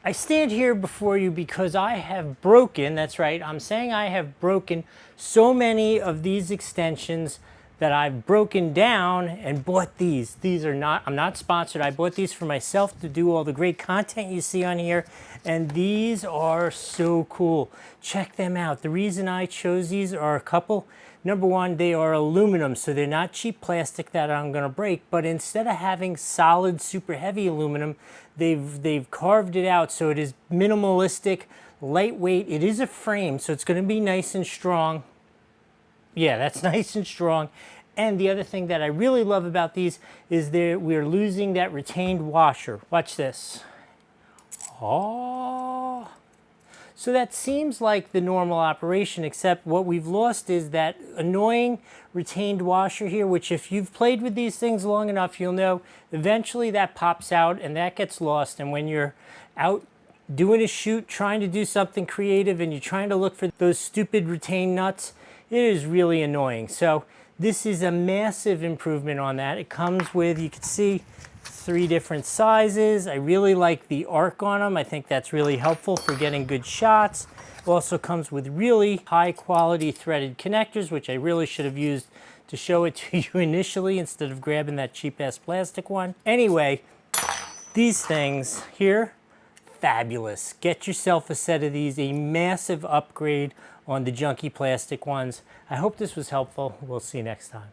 I stand here before you because I have broken, that's right, I'm saying I have broken so many of these extensions that I've broken down and bought these. These are not, I'm not sponsored. I bought these for myself to do all the great content you see on here. And these are so cool. Check them out. The reason I chose these are a couple. Number one, they are aluminum, so they're not cheap plastic that I'm gonna break, but instead of having solid, super heavy aluminum, they've carved it out so it is minimalistic, lightweight. It is a frame, so it's gonna be nice and strong. Yeah, that's nice and strong. And the other thing that I really love about these is that we're losing that retained washer. Watch this. Oh. So that seems like the normal operation, except what we've lost is that annoying retained washer here, which if you've played with these things long enough, you'll know eventually that pops out and that gets lost. And when you're out doing a shoot, trying to do something creative, and you're trying to look for those stupid retained nuts, it is really annoying. So this is a massive improvement on that. It comes with, you can see, 3 different sizes. I really like the arc on them. I think that's really helpful for getting good shots. It also comes with really high quality threaded connectors, which I really should have used to show it to you initially instead of grabbing that cheap ass plastic one. Anyway, these things here, fabulous. Get yourself a set of these, a massive upgrade on the junky plastic ones. I hope this was helpful. We'll see you next time.